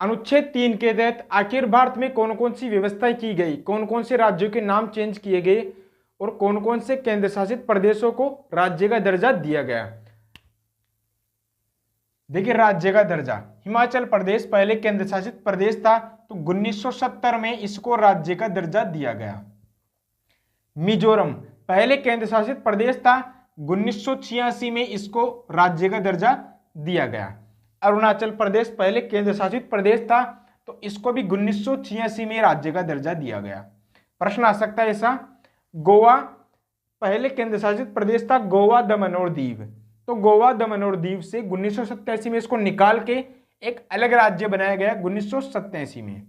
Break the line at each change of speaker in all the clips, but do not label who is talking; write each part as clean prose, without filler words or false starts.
अनुच्छेद 3 के तहत आखिर भारत में कौन कौन सी व्यवस्थाएं की गई, कौन कौन से राज्यों के नाम चेंज किए गए और कौन कौन से केंद्र शासित प्रदेशों को राज्य का दर्जा दिया गया। देखिए, राज्य का दर्जा, हिमाचल प्रदेश पहले केंद्र शासित प्रदेश था, तो 1970 में इसको राज्य का दर्जा दिया गया। मिजोरम पहले केंद्र शासित प्रदेश था, 1986 में इसको राज्य का दर्जा दिया गया। अरुणाचल प्रदेश पहले केंद्र शासित प्रदेश था, तो इसको भी 1986 में राज्य का दर्जा दिया गया। प्रश्न आ सकता है ऐसा। गोवा पहले केंद्र शासित प्रदेश था, गोवा दमन और दीव, तो गोवा दमन और दीव से 1987 में इसको निकाल के एक अलग राज्य बनाया गया 1987 में।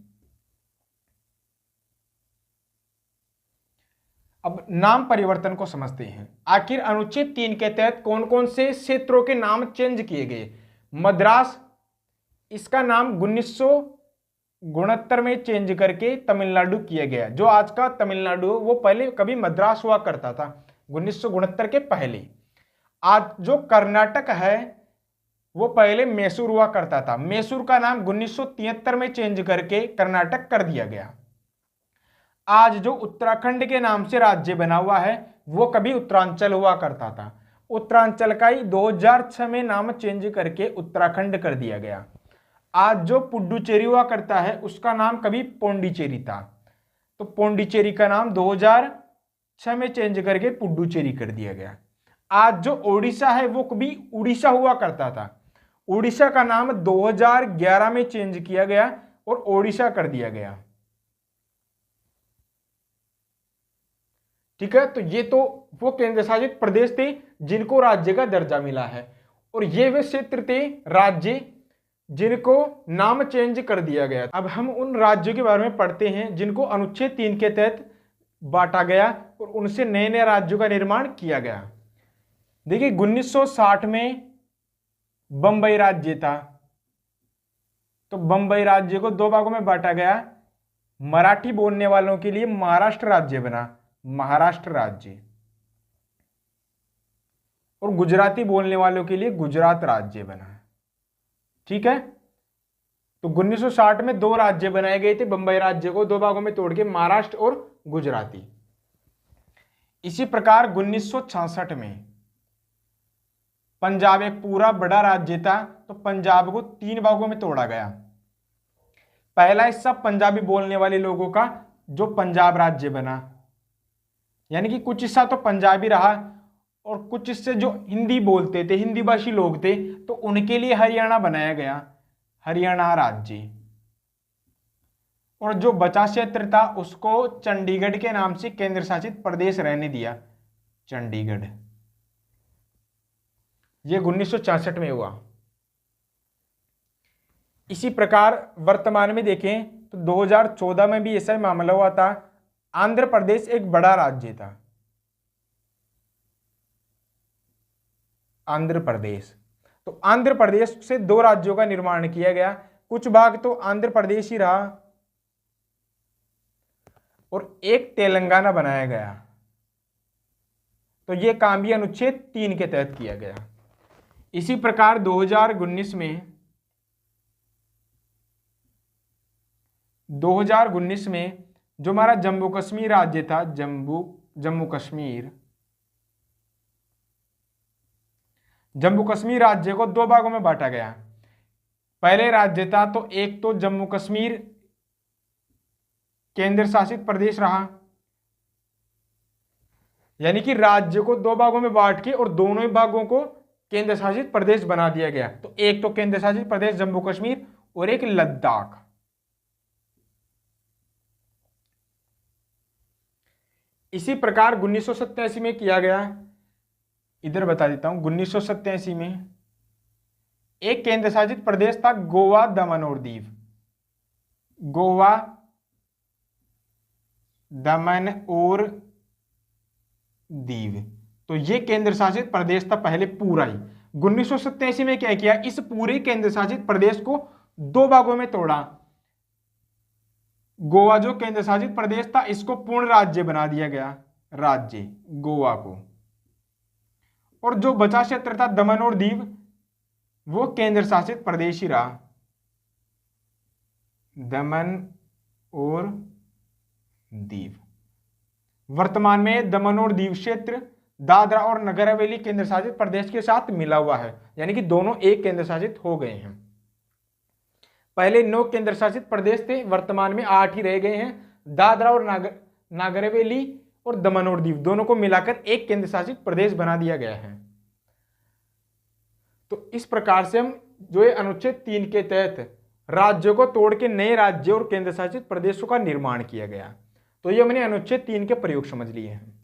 अब नाम परिवर्तन को समझते हैं। आखिर अनुच्छेद 3 के तहत कौन कौन से क्षेत्रों के नाम चेंज किए गए। मद्रास, इसका नाम 1969 में चेंज करके तमिलनाडु किया गया। जो आज का तमिलनाडु वो पहले कभी मद्रास हुआ करता था 1969 के पहले। आज जो कर्नाटक है वो पहले मैसूर हुआ करता था, मैसूर का नाम 1973 में चेंज करके कर्नाटक कर दिया गया। आज जो उत्तराखंड के नाम से राज्य बना हुआ है वो कभी उत्तरांचल हुआ करता था, उत्तरांचल का ही 2006 में नाम चेंज करके उत्तराखंड कर दिया गया। आज जो पुडुचेरी हुआ करता है उसका नाम कभी पौंडीचेरी था, तो पौंडीचेरी का नाम 2006 में चेंज करके पुडुचेरी कर दिया गया। आज जो ओडिशा है वो कभी उड़ीसा हुआ करता था, उड़ीसा का नाम 2011 में चेंज किया गया और ओडिशा कर दिया गया। ठीक है, तो ये तो वो केंद्र शासित प्रदेश थे जिनको राज्य का दर्जा मिला है, और ये वे क्षेत्र थे राज्य जिनको नाम चेंज कर दिया गया। अब हम उन राज्यों के बारे में पढ़ते हैं जिनको अनुच्छेद 3 के तहत बांटा गया और उनसे नए नए राज्यों का निर्माण किया गया। देखिए, 1960 में बंबई राज्य था, तो बंबई राज्य को दो भागों में बांटा गया। मराठी बोलने वालों के लिए महाराष्ट्र राज्य बना, महाराष्ट्र राज्य, और गुजराती बोलने वालों के लिए गुजरात राज्य बना। ठीक है, तो 1960 में दो राज्य बनाए गए थे, बंबई राज्य को दो भागों में तोड़ के महाराष्ट्र और गुजराती। इसी प्रकार 1966 में पंजाब एक पूरा बड़ा राज्य था, तो पंजाब को तीन भागों में तोड़ा गया। पहला हिस्सा पंजाबी बोलने वाले लोगों का जो पंजाब राज्य बना, यानी कि कुछ हिस्सा तो पंजाबी रहा और कुछ हिस्से जो हिंदी बोलते थे, हिंदी भाषी लोग थे, तो उनके लिए हरियाणा बनाया गया, हरियाणा राज्य। और जो बचा क्षेत्र था उसको चंडीगढ़ के नाम से केंद्र शासित प्रदेश रहने दिया, चंडीगढ़। यह 1966 में हुआ। इसी प्रकार वर्तमान में देखें तो 2014 में भी ऐसा मामला हुआ था। आंध्र प्रदेश एक बड़ा राज्य था, आंध्र प्रदेश, तो आंध्र प्रदेश से दो राज्यों का निर्माण किया गया। कुछ भाग तो आंध्र प्रदेश ही रहा और एक तेलंगाना बनाया गया। तो यह काम भी अनुच्छेद 3 के तहत किया गया। इसी प्रकार 2019 में जो हमारा जम्मू कश्मीर राज्य था, जम्मू कश्मीर राज्य को दो भागों में बांटा गया। पहले राज्य था तो एक तो जम्मू कश्मीर केंद्र शासित प्रदेश रहा, यानी कि राज्य को दो भागों में बांट के और दोनों ही भागों को केंद्र शासित प्रदेश बना दिया गया। तो एक तो केंद्र शासित प्रदेश जम्मू कश्मीर और एक लद्दाख। इसी प्रकार 1987 में किया गया, इधर बता देता हूं। 1987 में एक केंद्र शासित प्रदेश था गोवा दमन और दीव, गोवा दमन और दीव, तो ये केंद्र शासित प्रदेश था पहले पूरा ही। 1987 में क्या किया, इस पूरे केंद्र शासित प्रदेश को दो भागों में तोड़ा। गोवा जो केंद्र शासित प्रदेश था इसको पूर्ण राज्य बना दिया गया, राज्य गोवा को, और जो बचा क्षेत्र था दमन और दीव वो केंद्र शासित प्रदेश ही रहा। दमन और दीव। वर्तमान में दमन और दीव क्षेत्र दादरा और नगर हवेली केंद्र शासित प्रदेश के साथ मिला हुआ है, यानी कि दोनों एक केंद्र शासित हो गए हैं। पहले 9 केंद्र शासित प्रदेश थे, वर्तमान में 8 ही रह गए हैं। दादरा और नगर हवेली और दमन और दीव दोनों को मिलाकर एक केंद्र शासित प्रदेश बना दिया गया है। तो इस प्रकार से हम जो है अनुच्छेद 3 के तहत राज्यों को तोड़ के नए राज्य और केंद्र शासित प्रदेशों का निर्माण किया गया। तो ये हमने अनुच्छेद 3 के प्रयोग समझ लिए हैं।